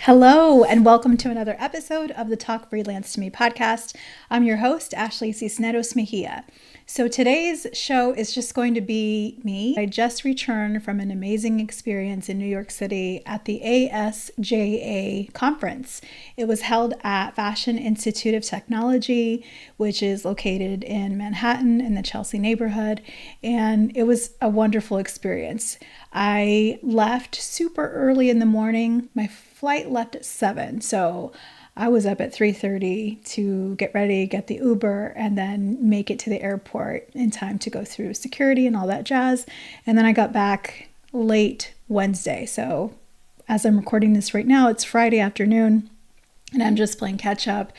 Hello, and welcome to another episode of the Talk Freelance to Me podcast. I'm your host, Ashley Cisneros Mejia. So today's show is just going to be me. I just returned from an amazing experience in New York City at the ASJA conference. It was held at Fashion Institute of Technology, which is located in Manhattan in the Chelsea neighborhood, and it was a wonderful experience. I left super early in the morning. My flight left at 7, so I was up at 3:30 to get ready, get the Uber, and then make it to the airport in time to go through security and all that jazz. And then I got back late Wednesday. So as I'm recording this right now, it's Friday afternoon, and I'm just playing catch up,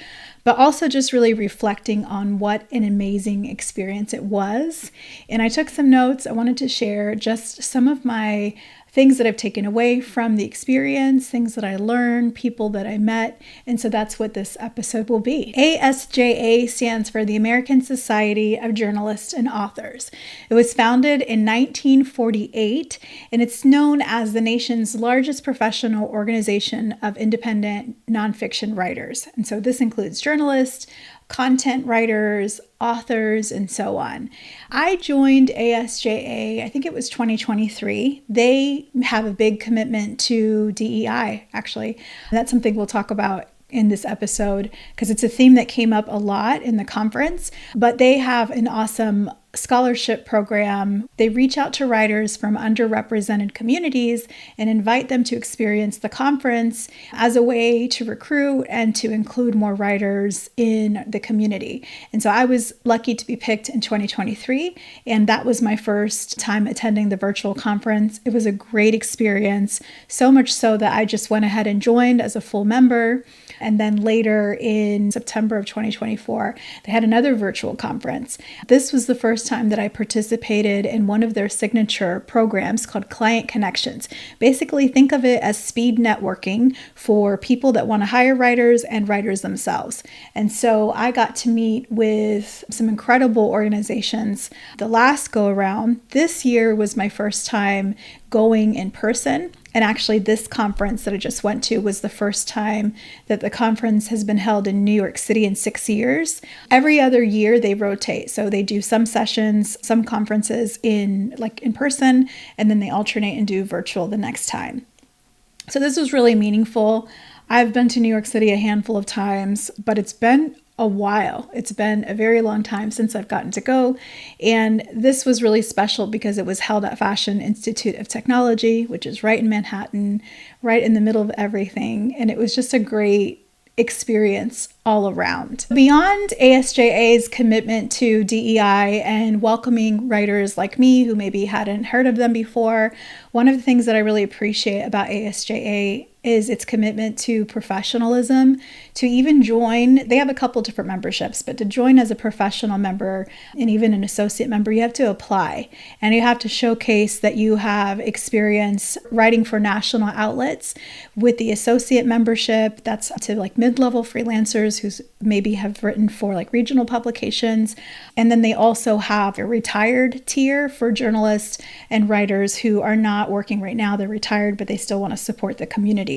but also just really reflecting on what an amazing experience it was. And I took some notes. I wanted to share just some of my things that I've taken away from the experience, things that I learned, people that I met. And so that's what this episode will be. ASJA stands for the American Society of Journalists and Authors. It was founded in 1948, and it's known as the nation's largest professional organization of independent nonfiction writers. And so this includes journalists, content writers, authors, and so on. I joined ASJA, I think it was 2023. They have a big commitment to DEI, actually. That's something we'll talk about in this episode because it's a theme that came up a lot in the conference, but they have an awesome scholarship program. They reach out to writers from underrepresented communities and invite them to experience the conference as a way to recruit and to include more writers in the community. And so I was lucky to be picked in 2023, and that was my first time attending the virtual conference. It was a great experience, so much so that I just went ahead and joined as a full member. And then later in September of 2024, they had another virtual conference. This was the first time that I participated in one of their signature programs called Client Connections. Basically, think of it as speed networking for people that want to hire writers and writers themselves. And so I got to meet with some incredible organizations the last go around. This year was my first time going in person. And actually, this conference that I just went to was the first time that the conference has been held in New York City in 6 years. Every other year they rotate. So they do some sessions, some conferences in person, and then they alternate and do virtual the next time. So this was really meaningful. I've been to New York City a handful of times, but it's been a while. It's been a very long time since I've gotten to go. And this was really special because it was held at Fashion Institute of Technology, which is right in Manhattan, right in the middle of everything. And it was just a great experience all around. Beyond ASJA's commitment to DEI and welcoming writers like me who maybe hadn't heard of them before, one of the things that I really appreciate about ASJA is its commitment to professionalism. To even join, they have a couple different memberships, but to join as a professional member and even an associate member, you have to apply and you have to showcase that you have experience writing for national outlets. With the associate membership, that's to mid-level freelancers who maybe have written for regional publications. And then they also have a retired tier for journalists and writers who are not working right now. They're retired, but they still want to support the community.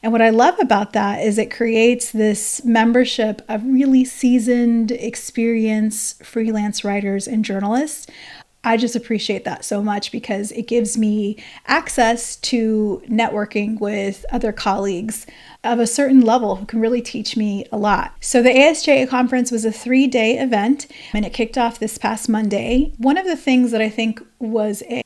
And what I love about that is it creates this membership of really seasoned, experienced freelance writers and journalists. I just appreciate that so much because it gives me access to networking with other colleagues of a certain level who can really teach me a lot. So the ASJA conference was a 3-day event and it kicked off this past Monday. One of the things that I think was a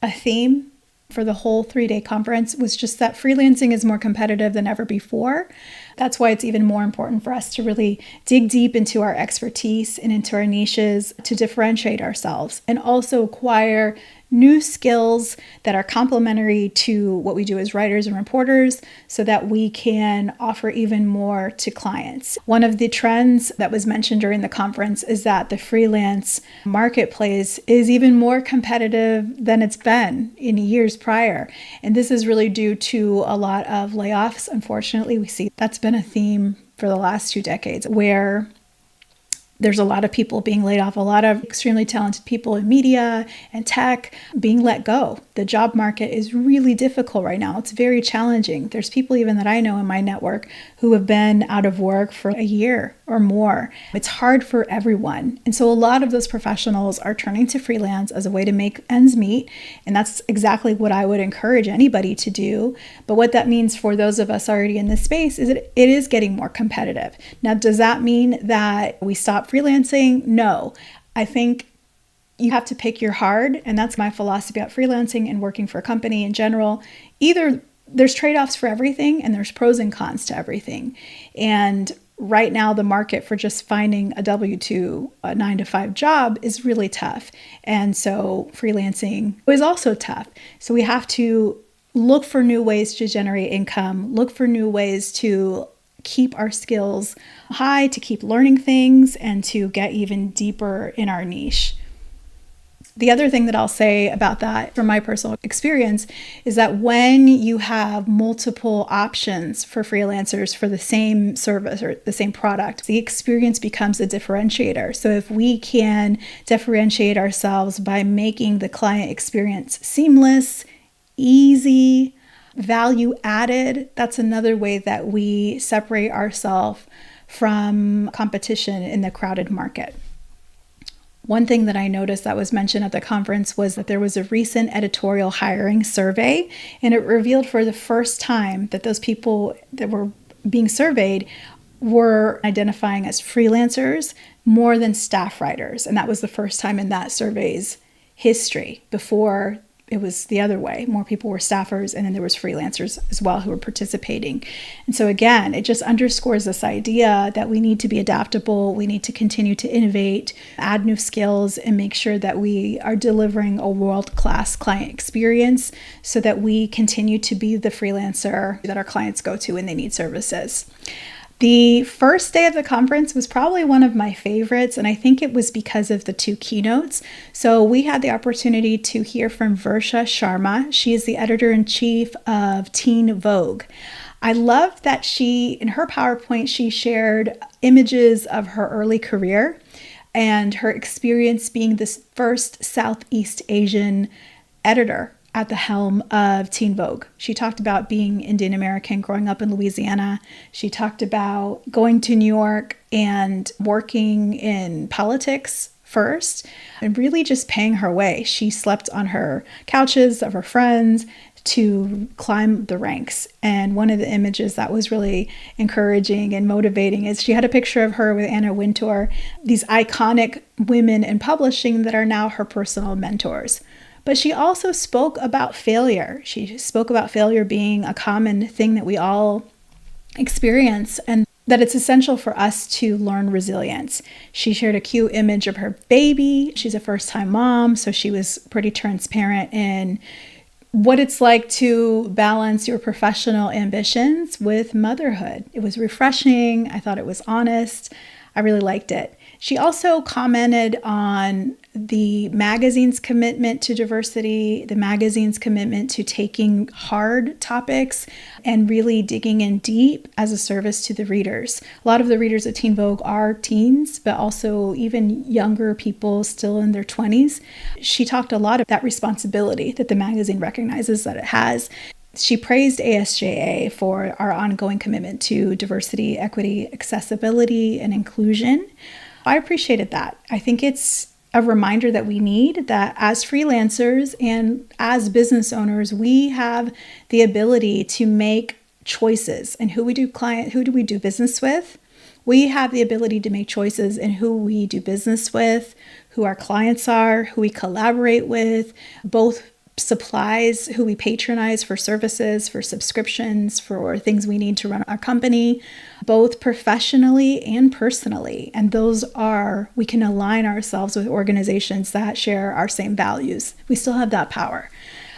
theme for the whole 3-day conference was just that freelancing is more competitive than ever before. That's why it's even more important for us to really dig deep into our expertise and into our niches to differentiate ourselves and also acquire new skills that are complementary to what we do as writers and reporters so that we can offer even more to clients. One of the trends that was mentioned during the conference is that the freelance marketplace is even more competitive than it's been in years prior. And this is really due to a lot of layoffs. Unfortunately, we see that's been a theme for the last 2 decades where There's a lot of people being laid off, a lot of extremely talented people in media and tech being let go. The job market is really difficult right now. It's very challenging. There's people even that I know in my network who have been out of work for a year or more. It's hard for everyone. And so a lot of those professionals are turning to freelance as a way to make ends meet. And that's exactly what I would encourage anybody to do. But what that means for those of us already in this space is that it is getting more competitive. Now, does that mean that we stop freelancing? No. I think you have to pick your hard, and that's my philosophy about freelancing and working for a company in general. Either there's trade-offs for everything and there's pros and cons to everything. And right now, the market for just finding a W-2, a 9-to-5 job is really tough. And so freelancing is also tough. So we have to look for new ways to generate income, look for new ways to keep our skills high, to keep learning things, and to get even deeper in our niche. The other thing that I'll say about that from my personal experience is that when you have multiple options for freelancers for the same service or the same product, the experience becomes a differentiator. So if we can differentiate ourselves by making the client experience seamless, easy, value added, that's another way that we separate ourselves from competition in the crowded market. One thing that I noticed that was mentioned at the conference was that there was a recent editorial hiring survey, and it revealed for the first time that those people that were being surveyed were identifying as freelancers more than staff writers. And that was the first time in that survey's history. Before, it was the other way. More people were staffers, and then there was freelancers as well who were participating. And so again, it just underscores this idea that we need to be adaptable. We need to continue to innovate, add new skills, and make sure that we are delivering a world-class client experience so that we continue to be the freelancer that our clients go to when they need services. The first day of the conference was probably one of my favorites, and I think it was because of the 2 keynotes. So we had the opportunity to hear from Versha Sharma. She is the editor-in-chief of Teen Vogue. I love that in her PowerPoint, she shared images of her early career and her experience being the first Southeast Asian editor at the helm of Teen Vogue. She talked about being Indian American, growing up in Louisiana. She talked about going to New York and working in politics first and really just paying her way. She slept on her couches of her friends to climb the ranks. And one of the images that was really encouraging and motivating is she had a picture of her with Anna Wintour, these iconic women in publishing that are now her personal mentors. But she also spoke about failure. She spoke about failure being a common thing that we all experience and that it's essential for us to learn resilience. She shared a cute image of her baby. She's a first-time mom, so she was pretty transparent in what it's like to balance your professional ambitions with motherhood. It was refreshing. I thought it was honest. I really liked it. She also commented on the magazine's commitment to diversity, the magazine's commitment to taking hard topics and really digging in deep as a service to the readers. A lot of the readers at Teen Vogue are teens, but also even younger people still in their 20s. She talked a lot about that responsibility that the magazine recognizes that it has. She praised ASJA for our ongoing commitment to diversity, equity, accessibility, and inclusion. I appreciated that. I think it's a reminder that we need that as freelancers and as business owners, we have the ability to make choices in who do we do business with. We have the ability to make choices in who we do business with, who our clients are, who we collaborate with, both supplies, who we patronize for services, for subscriptions, for things we need to run our company, both professionally and personally. And we can align ourselves with organizations that share our same values. We still have that power.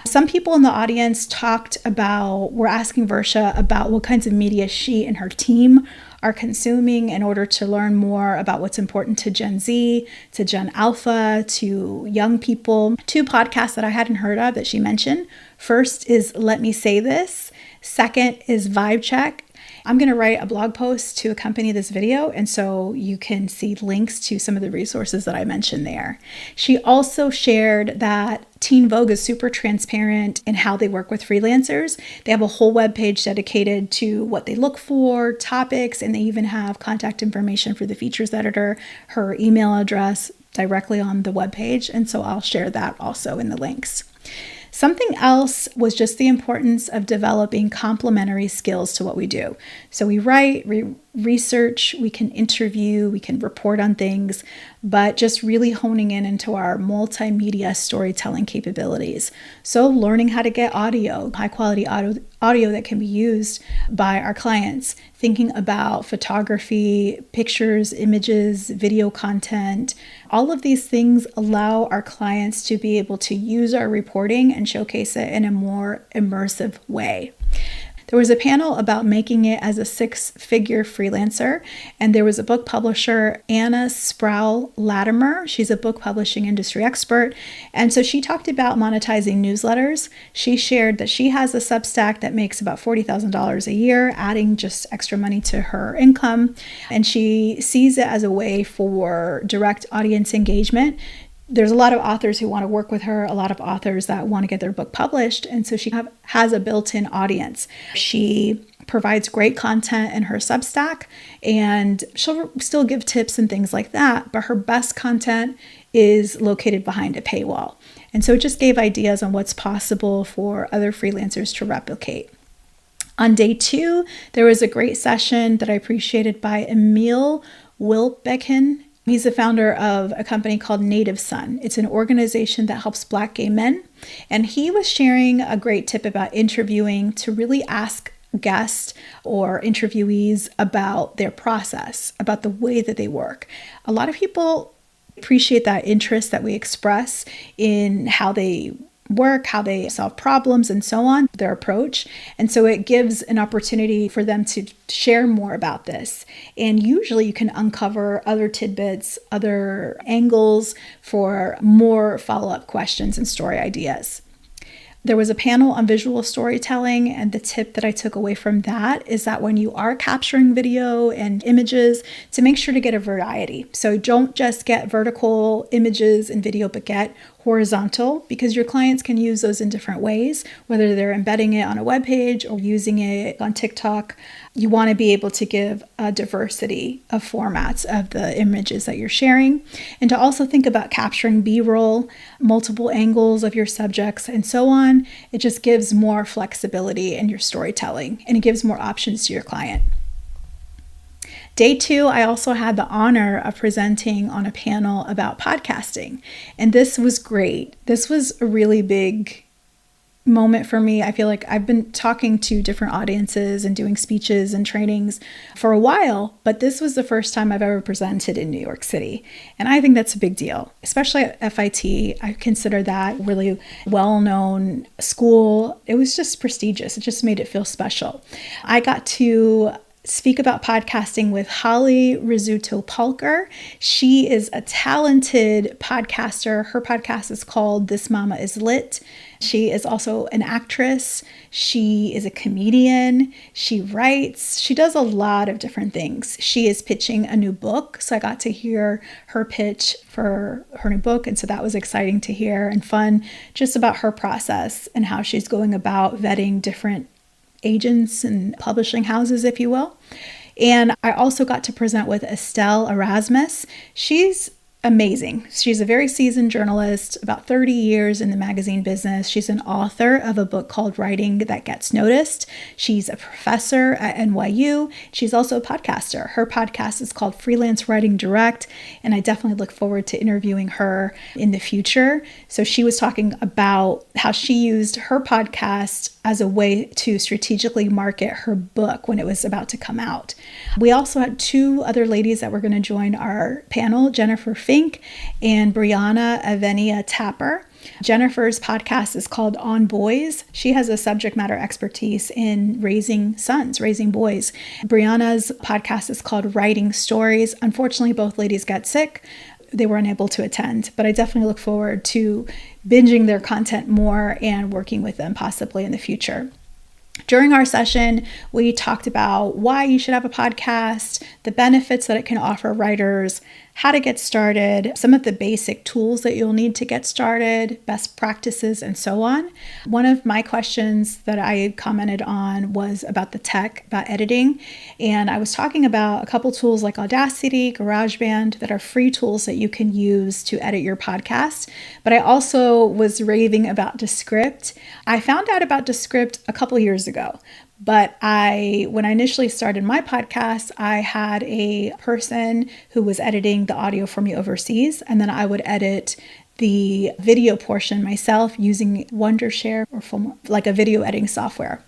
Some people in the audience were asking Versha about what kinds of media she and her team are consuming in order to learn more about what's important to Gen Z, to Gen Alpha, to young people. 2 podcasts that I hadn't heard of that she mentioned. First is Let Me Say This. Second is Vibe Check. I'm going to write a blog post to accompany this video, and so you can see links to some of the resources that I mentioned there. She also shared that Teen Vogue is super transparent in how they work with freelancers. They have a whole webpage dedicated to what they look for, topics, and they even have contact information for the features editor, her email address directly on the webpage. And so I'll share that also in the links. Something else was just the importance of developing complementary skills to what we do. So we write, research, we can interview, we can report on things, but just really honing in into our multimedia storytelling capabilities. So learning how to get audio, high quality audio that can be used by our clients, thinking about photography, pictures, images, video content. All of these things allow our clients to be able to use our reporting and showcase it in a more immersive way. There was a panel about making it as a six-figure freelancer, and there was a book publisher, Anna Sproul Latimer. She's a book publishing industry expert, and so she talked about monetizing newsletters. She shared that she has a Substack that makes about $40,000 a year, adding just extra money to her income, and she sees it as a way for direct audience engagement. There's a lot of authors who want to work with her, a lot of authors that want to get their book published, and so she has a built-in audience. She provides great content in her Substack, and she'll still give tips and things like that, but her best content is located behind a paywall. And so it just gave ideas on what's possible for other freelancers to replicate. On day 2, there was a great session that I appreciated by Emil Wilbekin. He's the founder of a company called Native Son. It's an organization that helps Black gay men. And he was sharing a great tip about interviewing to really ask guests or interviewees about their process, about the way that they work. A lot of people appreciate that interest that we express in how they work, how they solve problems, and so on, their approach. And so it gives an opportunity for them to share more about this. And usually you can uncover other tidbits, other angles for more follow-up questions and story ideas. There was a panel on visual storytelling, and the tip that I took away from that is that when you are capturing video and images, to make sure to get a variety. So don't just get vertical images and video, but get horizontal, because your clients can use those in different ways, whether they're embedding it on a web page or using it on TikTok. You want to be able to give a diversity of formats of the images that you're sharing, and to also think about capturing B-roll, multiple angles of your subjects, and so on. It just gives more flexibility in your storytelling, and it gives more options to your client. Day 2, I also had the honor of presenting on a panel about podcasting, and this was great. This was a really big moment for me. I feel like I've been talking to different audiences and doing speeches and trainings for a while, but this was the first time I've ever presented in New York City. And I think that's a big deal, especially at FIT. I consider that really well-known school. It was just prestigious. It just made it feel special. I got to speak about podcasting with Holly Rizzuto-Palker. She is a talented podcaster. Her podcast is called This Mama Is Lit. She is also an actress. She is a comedian. She writes. She does a lot of different things. She is pitching a new book, so I got to hear her pitch for her new book, and so that was exciting to hear and fun, just about her process and how she's going about vetting different agents and publishing houses, if you will. And I also got to present with Estelle Erasmus. She's amazing. She's a very seasoned journalist, about 30 years in the magazine business. She's an author of a book called Writing That Gets Noticed. She's a professor at NYU. She's also a podcaster. Her podcast is called Freelance Writing Direct, and I definitely look forward to interviewing her in the future. So she was talking about how she used her podcast as a way to strategically market her book when it was about to come out. We also had 2 other ladies that were going to join our panel, Jennifer Fink and Brianna Avenia Tapper. Jennifer's podcast is called On Boys. She has a subject matter expertise in raising sons, raising boys. Brianna's podcast is called Writing Stories. Unfortunately, both ladies got sick. They were unable to attend, but I definitely look forward to binging their content more and working with them possibly in the future. During our session, we talked about why you should have a podcast, the benefits that it can offer writers, how to get started, some of the basic tools that you'll need to get started, best practices, and so on. One of my questions that I commented on was about the tech, about editing. And I was talking about a couple tools like Audacity, GarageBand that are free tools that you can use to edit your podcast. But I also was raving about Descript. I found out about Descript a couple years ago. But when I initially started my podcast, I had a person who was editing the audio for me overseas, and then I would edit the video portion myself using Wondershare or like a video editing software.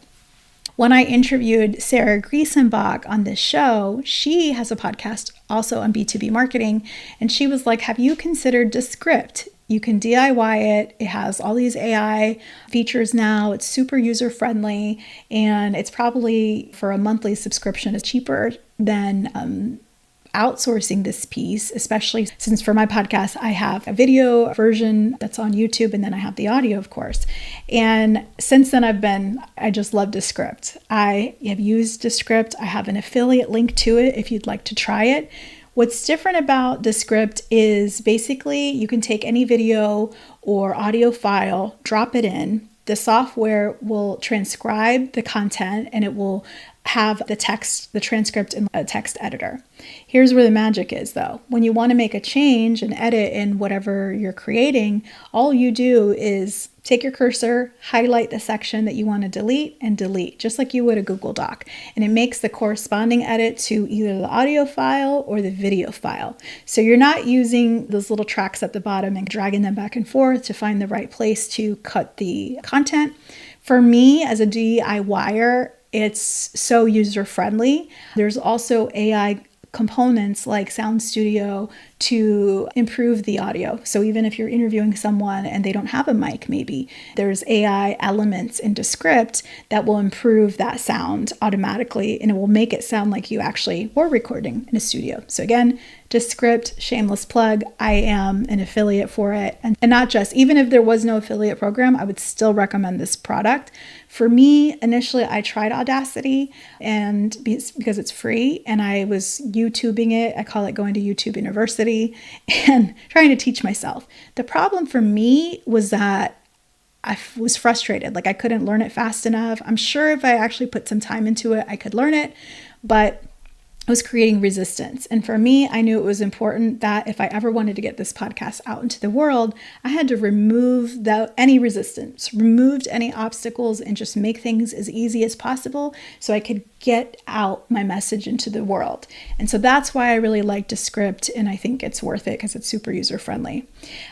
When I interviewed Sarah Griesenbach on this show, she has a podcast also on B2B marketing, and she was like, have you considered Descript? You can DIY it. It has all these AI features now. It's super user-friendly, and it's probably for a monthly subscription, it's cheaper than outsourcing this piece, especially since for my podcast, I have a video version that's on YouTube, and then I have the audio, of course. And since then, I just love Descript. I have used Descript. I have an affiliate link to it if you'd like to try it. What's different about Descript is basically you can take any video or audio file, drop it in. The software will transcribe the content and it will have the transcript in a text editor. Here's where the magic is though. When you want to make a change and edit in whatever you're creating, all you do is take your cursor, highlight the section that you want to delete, and delete, just like you would a Google Doc. And it makes the corresponding edit to either the audio file or the video file. So you're not using those little tracks at the bottom and dragging them back and forth to find the right place to cut the content. For me, as a DIYer, it's so user-friendly. There's also AI components like Sound Studio to improve the audio. So even if you're interviewing someone and they don't have a mic, maybe there's AI elements in Descript that will improve that sound automatically, and it will make it sound like you actually were recording in a studio. So again, Descript, shameless plug. I am an affiliate for it. And not just, even if there was no affiliate program, I would still recommend this product. For me, initially, I tried Audacity and because it's free, and I was YouTubing it. I call it going to YouTube University and trying to teach myself. The problem for me was that I was frustrated. Like I couldn't learn it fast enough. I'm sure if I actually put some time into it, I could learn it, but I was creating resistance. And for me, I knew it was important that if I ever wanted to get this podcast out into the world, I had to remove any resistance, removed any obstacles, and just make things as easy as possible so I could get out my message into the world. And so that's why I really like Descript, and I think it's worth it because it's super user-friendly.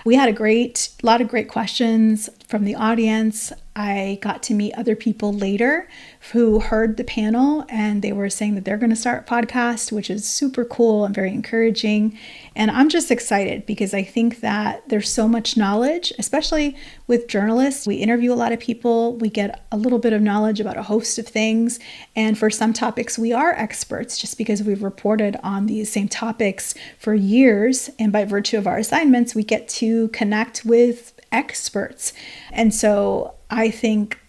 We had a lot of great questions from the audience. I got to meet other people later who heard the panel, and they were saying that they're going to start a podcast, which is super cool and very encouraging. And I'm just excited because I think that there's so much knowledge, especially with journalists. We interview a lot of people. We get a little bit of knowledge about a host of things. And for some topics, we are experts just because we've reported on these same topics for years. And by virtue of our assignments, we get to connect with experts. And so I think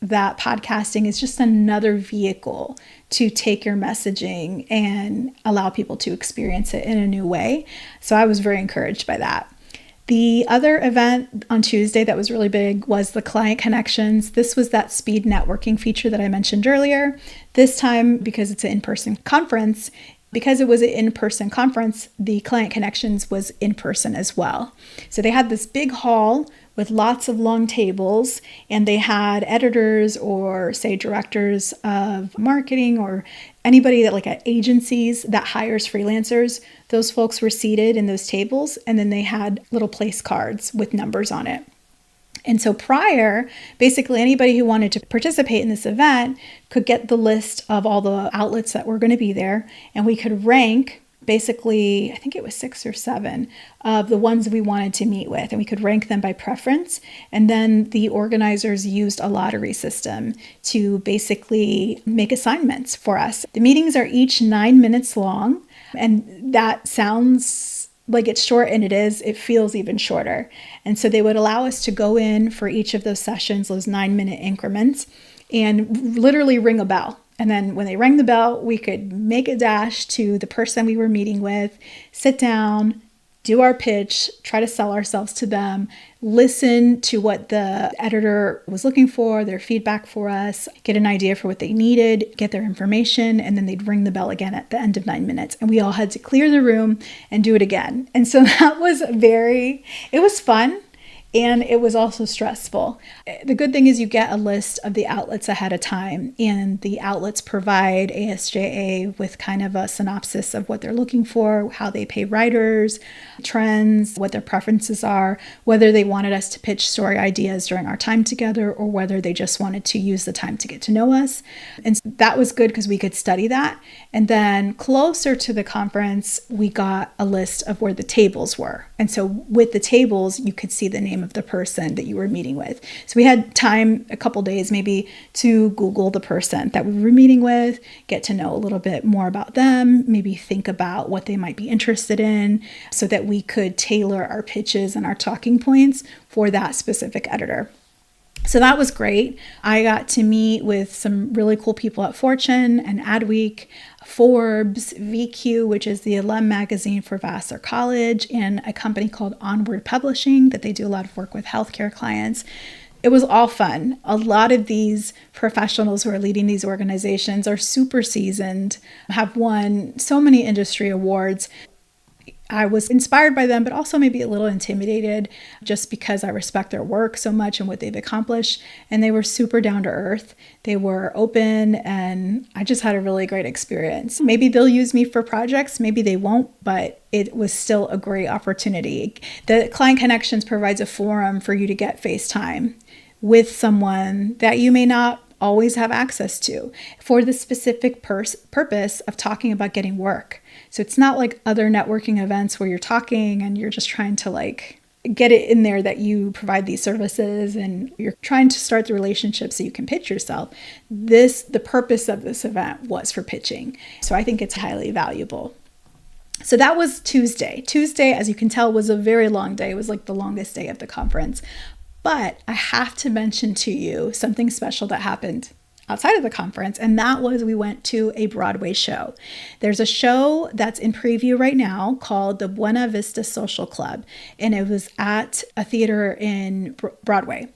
that podcasting is just another vehicle to take your messaging and allow people to experience it in a new way. So I was very encouraged by that. The other event on Tuesday that was really big was the Client Connections. This was that speed networking feature that I mentioned earlier. This time, because it's an in-person conference, because it was an in-person conference, the Client Connections was in person as well. So they had this big hall with lots of long tables, and they had editors or say directors of marketing or anybody that like at agencies that hires freelancers. Those folks were seated in those tables, and then they had little place cards with numbers on it. And so basically anybody who wanted to participate in this event could get the list of all the outlets that were going to be there, and we could rank basically, I think it was 6 or 7 of the ones we wanted to meet with, and we could rank them by preference. And then the organizers used a lottery system to basically make assignments for us. The meetings are each 9 minutes long, and that sounds like it's short, and it is. It feels even shorter. And so they would allow us to go in for each of those sessions, those 9-minute increments, and literally ring a bell. And then when they rang the bell, we could make a dash to the person we were meeting with, sit down, do our pitch, try to sell ourselves to them, listen to what the editor was looking for, their feedback for us, get an idea for what they needed, get their information, and then they'd ring the bell again at the end of 9 minutes. And we all had to clear the room and do it again. And so that was it was fun. And it was also stressful. The good thing is you get a list of the outlets ahead of time, and the outlets provide ASJA with kind of a synopsis of what they're looking for, how they pay writers, trends, what their preferences are, whether they wanted us to pitch story ideas during our time together or whether they just wanted to use the time to get to know us. And that was good because we could study that. And then closer to the conference, we got a list of where the tables were. And so with the tables, you could see the name of the person that you were meeting with. So we had time, a couple days maybe, to Google the person that we were meeting with, get to know a little bit more about them, maybe think about what they might be interested in so that we could tailor our pitches and our talking points for that specific editor. So that was great. I got to meet with some really cool people at Fortune and Adweek, Forbes, VQ, which is the alum magazine for Vassar College, and a company called Onward Publishing that they do a lot of work with healthcare clients. It was all fun. A lot of these professionals who are leading these organizations are super seasoned, have won so many industry awards. I was inspired by them, but also maybe a little intimidated just because I respect their work so much and what they've accomplished. And they were super down to earth. They were open, and I just had a really great experience. Maybe they'll use me for projects, maybe they won't, but it was still a great opportunity. The Client Connections provides a forum for you to get face time with someone that you may not always have access to for the specific purpose of talking about getting work. So it's not like other networking events where you're talking and you're just trying to get it in there that you provide these services and you're trying to start the relationship so you can pitch yourself. The purpose of this event was for pitching. So I think it's highly valuable. So that was Tuesday. Tuesday, as you can tell, was a very long day. It was like the longest day of the conference. But I have to mention to you something special that happened outside of the conference, and that was we went to a Broadway show. There's a show that's in preview right now called the Buena Vista Social Club, and it was at a theater in Broadway.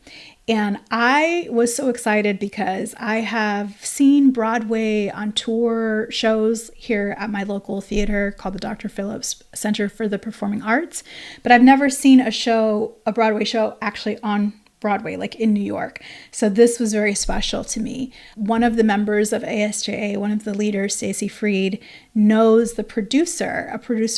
And I was so excited because I have seen Broadway on tour shows here at my local theater called the Dr. Phillips Center for the Performing Arts, but I've never seen a Broadway show actually on Broadway, like in New York. So this was very special to me. One of the members of ASJA, one of the leaders, Stacey Freed, knows a producer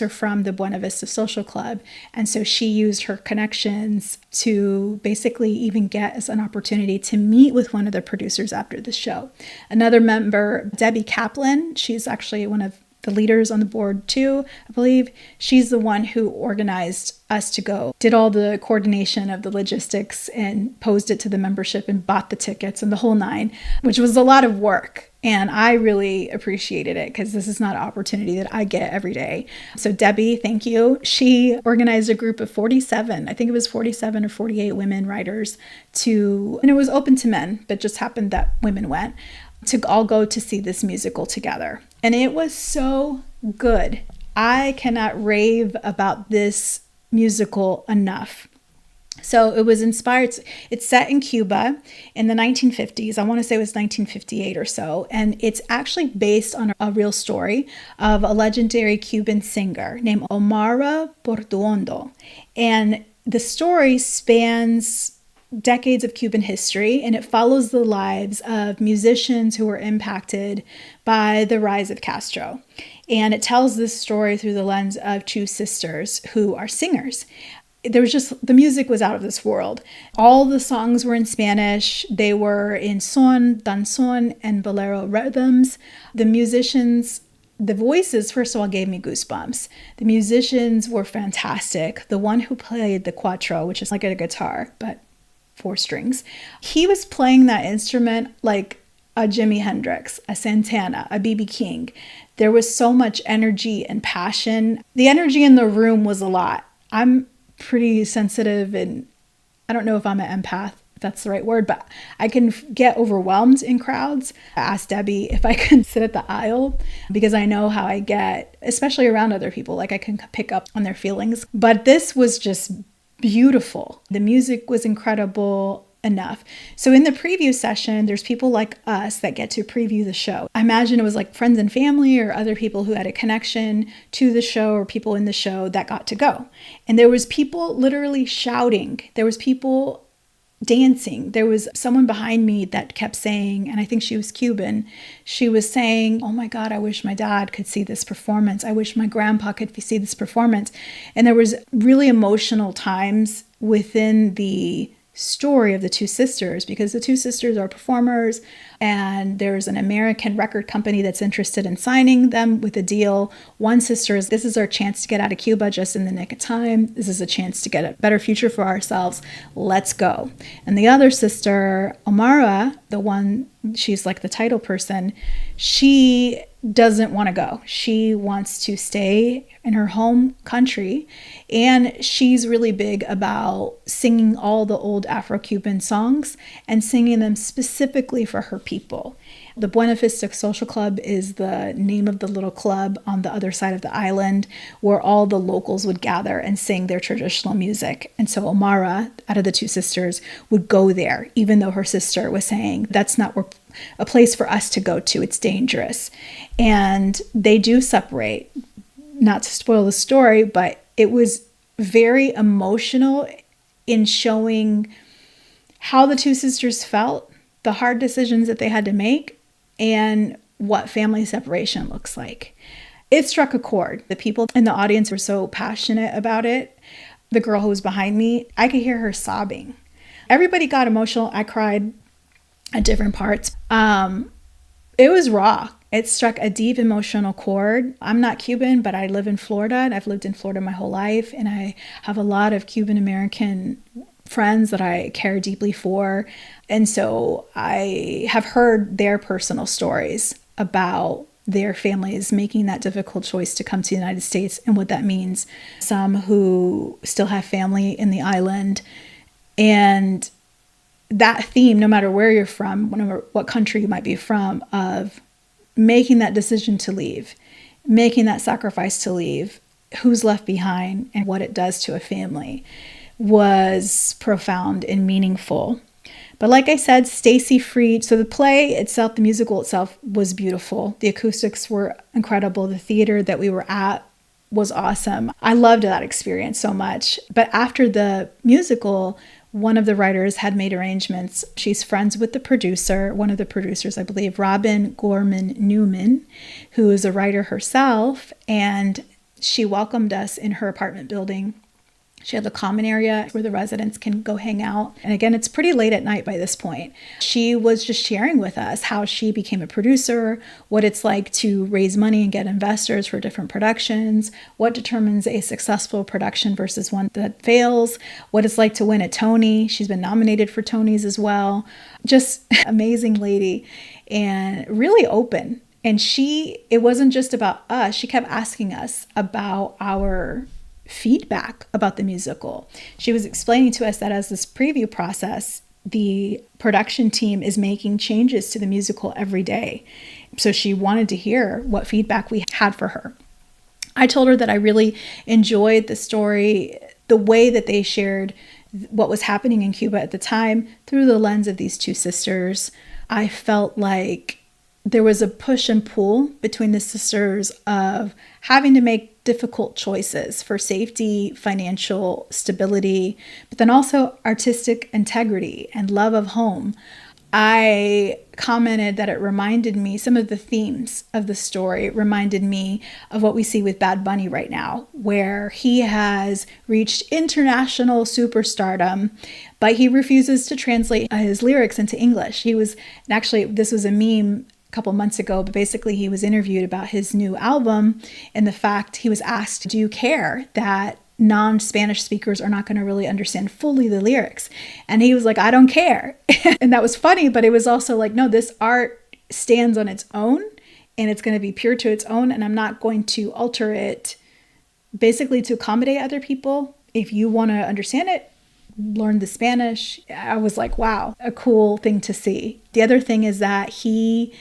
from the Buena Vista Social Club. And so she used her connections to basically even get us an opportunity to meet with one of the producers after the show. Another member, Debbie Kaplan, she's actually one of the leaders on the board too, I believe. She's the one who organized us to go, did all the coordination of the logistics and posed it to the membership and bought the tickets and the whole nine, which was a lot of work. And I really appreciated it because this is not an opportunity that I get every day. So Debbie, thank you. She organized a group of 47, I think it was 47 or 48 women writers and it was open to men, but just happened that women went to all go to see this musical together. And it was so good. I cannot rave about this musical enough. So it was inspired. It's set in Cuba in the 1950s. I want to say it was 1958 or so. And it's actually based on a real story of a legendary Cuban singer named Omar Portuondo. And the story spans decades of Cuban history, and it follows the lives of musicians who were impacted by the rise of Castro. And it tells this story through the lens of two sisters who are singers. The music was out of this world. All the songs were in Spanish. They were in son, danzón, and bolero rhythms. The musicians, the voices, first of all, gave me goosebumps. The musicians were fantastic. The one who played the cuatro, which is like a guitar, but 4 strings. He was playing that instrument like a Jimi Hendrix, a Santana, a B.B. King. There was so much energy and passion. The energy in the room was a lot. I'm pretty sensitive, and I don't know if I'm an empath that's the right word, but I can get overwhelmed in crowds. I asked Debbie if I can sit at the aisle because I know how I get, especially around other people, like I can pick up on their feelings. But this was just beautiful. The music was incredible enough. So in the preview session, there's people like us that get to preview the show. I imagine it was like friends and family or other people who had a connection to the show or people in the show that got to go. And there was people literally shouting. There was people dancing. There was someone behind me that kept saying, and I think she was Cuban, she was saying, "Oh my God, I wish my dad could see this performance. I wish my grandpa could see this performance." And there was really emotional times within the story of the two sisters, because the two sisters are performers and there's an American record company that's interested in signing them with a deal. One sister is, "This is our chance to get out of Cuba just in the nick of time. This is a chance to get a better future for ourselves. Let's go." And the other sister, Omara, the one, she's like the title person, she doesn't want to go. She wants to stay in her home country. And she's really big about singing all the old Afro-Cuban songs and singing them specifically for her people. The Buena Vista Social Club is the name of the little club on the other side of the island where all the locals would gather and sing their traditional music. And so Omara, out of the two sisters, would go there, even though her sister was saying, "That's not a place for us to go to. It's dangerous." And they do separate. Not to spoil the story, but it was very emotional in showing how the two sisters felt, the hard decisions that they had to make, and what family separation looks like. It struck a chord. The people in the audience were so passionate about it. The girl who was behind me, I could hear her sobbing. Everybody got emotional. I cried at different parts. It was raw. It struck a deep emotional chord. I'm not Cuban, but I live in Florida, and I've lived in Florida my whole life, and I have a lot of Cuban American friends that I care deeply for. And so I have heard their personal stories about their families making that difficult choice to come to the United States and what that means. Some who still have family in the island. And that theme, no matter where you're from, no matter what country you might be from, of making that decision to leave, making that sacrifice to leave, who's left behind and what it does to a family, was profound and meaningful. But like I said, Stacey Freed, so the play itself, the musical itself was beautiful. The acoustics were incredible. The theater that we were at was awesome. I loved that experience so much. But after the musical, one of the writers had made arrangements. She's friends with the producer, one of the producers, I believe, Robin Gorman Newman, who is a writer herself. And she welcomed us in her apartment building. She had the common area where the residents can go hang out. And again, it's pretty late at night by this point. She was just sharing with us how she became a producer, what it's like to raise money and get investors for different productions, what determines a successful production versus one that fails, what it's like to win a Tony. She's been nominated for Tonys as well. Just amazing lady and really open. And it wasn't just about us. She kept asking us about our feedback about the musical. She was explaining to us that as this preview process, the production team is making changes to the musical every day. So she wanted to hear what feedback we had for her. I told her that I really enjoyed the story, the way that they shared what was happening in Cuba at the time through the lens of these two sisters. I felt like there was a push and pull between the sisters of having to make difficult choices for safety, financial stability, but then also artistic integrity and love of home. I commented that it reminded me, some of the themes of the story reminded me of what we see with Bad Bunny right now, where he has reached international superstardom, but he refuses to translate his lyrics into English. And actually, this was a meme couple months ago, but basically he was interviewed about his new album and the fact he was asked, "Do you care that non-Spanish speakers are not going to really understand fully the lyrics?" And he was like, "I don't care." And that was funny, but it was also like, no, this art stands on its own and it's going to be pure to its own, and I'm not going to alter it basically to accommodate other people. If you want to understand it, learned the Spanish. I was like, wow, a cool thing to see. The other thing is that he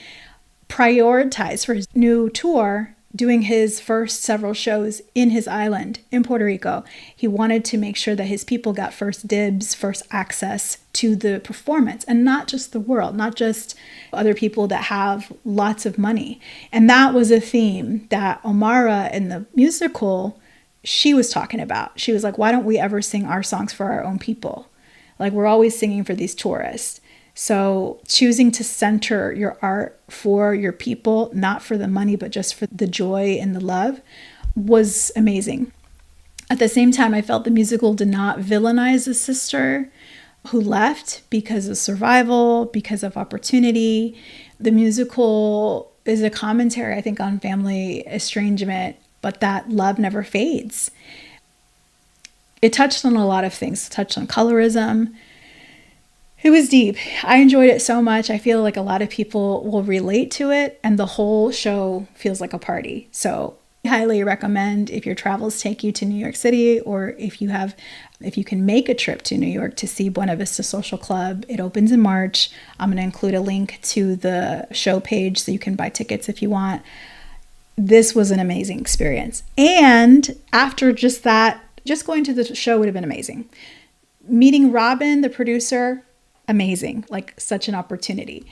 prioritized for his new tour doing his first several shows in his island in Puerto Rico. He wanted to make sure that his people got first dibs, first access to the performance, and not just the world, not just other people that have lots of money. And that was a theme that Omara in the musical, she was talking about. She was like, why don't we ever sing our songs for our own people? Like, we're always singing for these tourists. So choosing to center your art for your people, not for the money, but just for the joy and the love, was amazing. At the same time, I felt the musical did not villainize the sister who left because of survival, because of opportunity. The musical is a commentary, I think, on family estrangement, but that love never fades. It touched on a lot of things. It touched on colorism. It was deep. I enjoyed it so much. I feel like a lot of people will relate to it, and the whole show feels like a party. So I highly recommend, if your travels take you to New York City, or if you can make a trip to New York to see Buena Vista Social Club. It opens in March. I'm going to include a link to the show page so you can buy tickets if you want. This was an amazing experience. And after just that, just going to the show would have been amazing. Meeting Robin, the producer, amazing, like such an opportunity.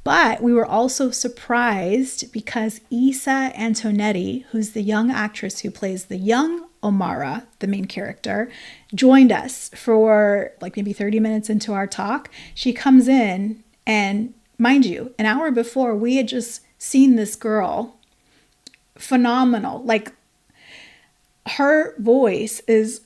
But we were also surprised because Isa Antonetti, who's the young actress who plays the young Omara, the main character, joined us for like maybe 30 minutes into our talk. She comes in, and mind you, an hour before we had just seen this girl, phenomenal. Like, her voice is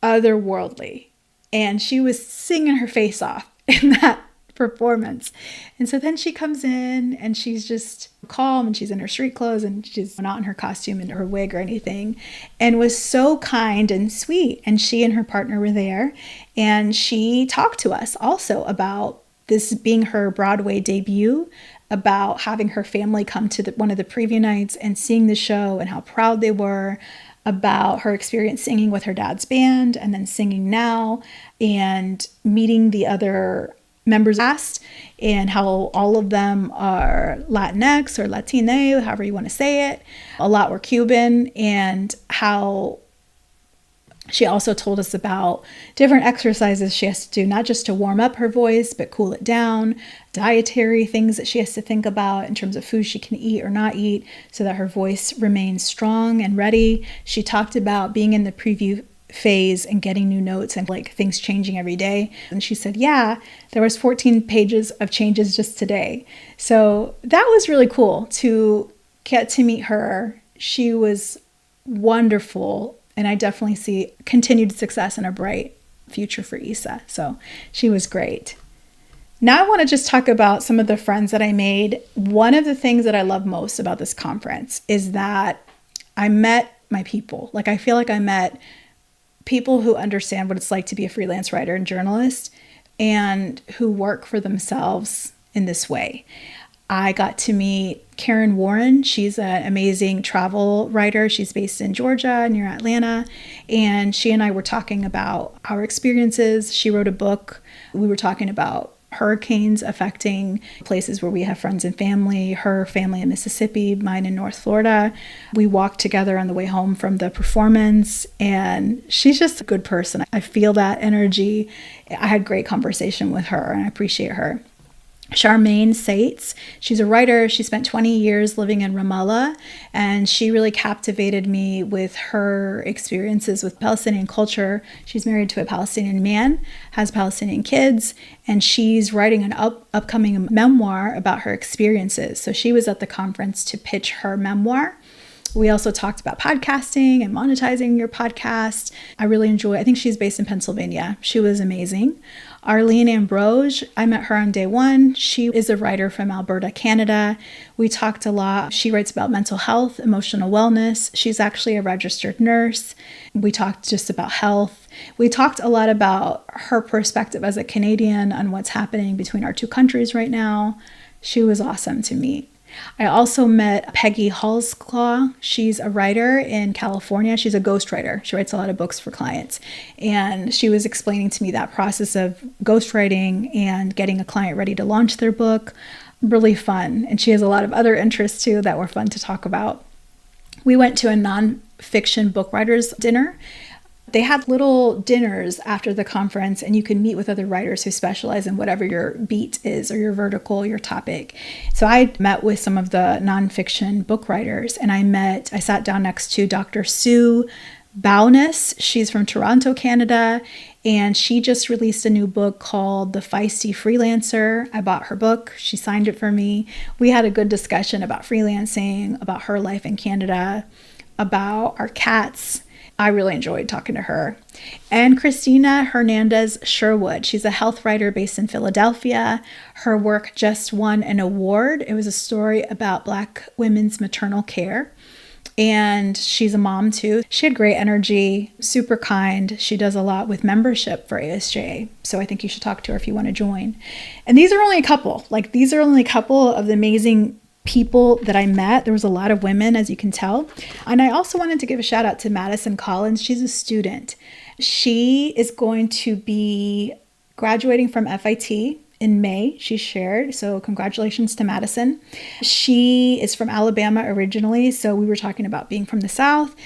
otherworldly, and she was singing her face off in that performance. And so then she comes in and she's just calm, and she's in her street clothes, and she's not in her costume and her wig or anything, and was so kind and sweet. And she and her partner were there, and she talked to us also about this being her Broadway debut, about having her family come to one of the preview nights and seeing the show and how proud they were, about her experience singing with her dad's band and then singing now, and meeting the other members of the cast, and how all of them are Latinx or Latine, however you want to say it. A lot were Cuban, and how she also told us about different exercises she has to do, not just to warm up her voice, but cool it down, dietary things that she has to think about in terms of food she can eat or not eat so that her voice remains strong and ready. She talked about being in the preview phase and getting new notes and like things changing every day. And she said, yeah, there was 14 pages of changes just today. So that was really cool to get to meet her. She was wonderful. And I definitely see continued success and a bright future for Isa. So she was great. Now I want to just talk about some of the friends that I made. One of the things that I love most about this conference is that I met my people. Like, I feel like I met people who understand what it's like to be a freelance writer and journalist, and who work for themselves in this way. I got to meet Karen Warren. She's an amazing travel writer. She's based in Georgia near Atlanta. And she and I were talking about our experiences. She wrote a book. We were talking about hurricanes affecting places where we have friends and family, her family in Mississippi, mine in North Florida. We walked together on the way home from the performance, and she's just a good person. I feel that energy. I had great conversation with her, and I appreciate her. Charmaine Sates, she's a writer. She spent 20 years living in Ramallah, and she really captivated me with her experiences with Palestinian culture. She's married to a Palestinian man, has Palestinian kids, and she's writing an upcoming memoir about her experiences. So she was at the conference to pitch her memoir. We also talked about podcasting and monetizing your podcast. I think she's based in Pennsylvania. She was amazing. Arlene Ambrose, I met her on day one. She is a writer from Alberta, Canada. We talked a lot. She writes about mental health, emotional wellness. She's actually a registered nurse. We talked just about health. We talked a lot about her perspective as a Canadian on what's happening between our two countries right now. She was awesome to meet. I also met Peggy Halsclaw. She's a writer in California. She's a ghostwriter. She writes a lot of books for clients. And she was explaining to me that process of ghostwriting and getting a client ready to launch their book. Really fun. And she has a lot of other interests too that were fun to talk about. We went to a nonfiction book writers dinner. They had little dinners after the conference, and you can meet with other writers who specialize in whatever your beat is or your vertical, your topic. So I met with some of the nonfiction book writers, and I sat down next to Dr. Sue Bowness. She's from Toronto, Canada, and she just released a new book called The Feisty Freelancer. I bought her book. She signed it for me. We had a good discussion about freelancing, about her life in Canada, about our cats. I really enjoyed talking to her. And Christina Hernandez Sherwood. She's a health writer based in Philadelphia. Her work just won an award. It was a story about Black women's maternal care. And she's a mom too. She had great energy, super kind. She does a lot with membership for ASJA. So I think you should talk to her if you want to join. And these are only a couple. These are only a couple of the amazing people that I met. There was a lot of women, as you can tell. And I also wanted to give a shout out to Madison Collins. She's a student. She is going to be graduating from FIT in May, she shared. So congratulations to Madison. She is from Alabama originally. So we were talking about being from the South.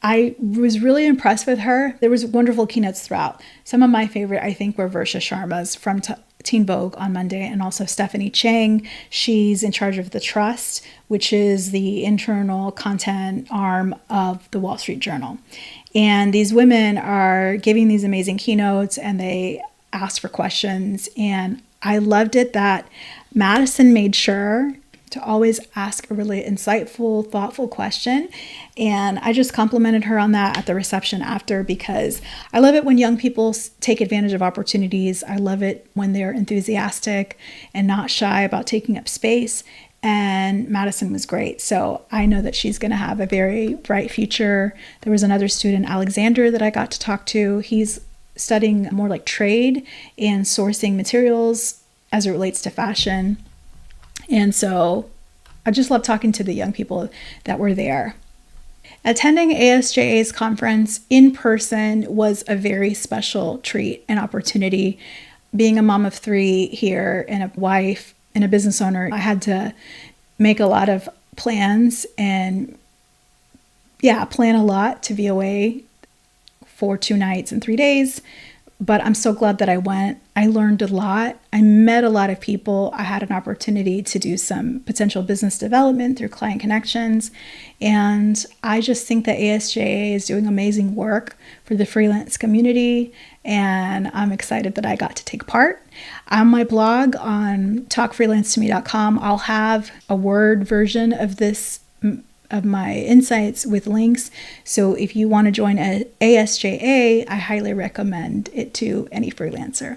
I was really impressed with her. There was wonderful keynotes throughout. Some of my favorite, I think, were Versha Sharma's from Teen Vogue on Monday, and also Stephanie Chang. She's in charge of The Trust, which is the internal content arm of the Wall Street Journal. And these women are giving these amazing keynotes, and they ask for questions. And I loved it that Madison made sure to always ask a really insightful, thoughtful question. And I just complimented her on that at the reception after, because I love it when young people take advantage of opportunities. I love it when they're enthusiastic and not shy about taking up space. And Madison was great. So I know that she's going to have a very bright future. There was another student, Alexander, that I got to talk to. He's studying more like trade and sourcing materials as it relates to fashion. And so I just love talking to the young people that were there. Attending ASJA's conference in person was a very special treat and opportunity. Being a mom of 3 here and a wife and a business owner, I had to make a lot of plans and plan a lot to be away for 2 nights and 3 days. But I'm so glad that I went. I learned a lot. I met a lot of people. I had an opportunity to do some potential business development through client connections. And I just think that ASJA is doing amazing work for the freelance community. And I'm excited that I got to take part. On my blog on talkfreelancetome.com, I'll have a Word version of of my insights with links. So if you want to join ASJA, I highly recommend it to any freelancer.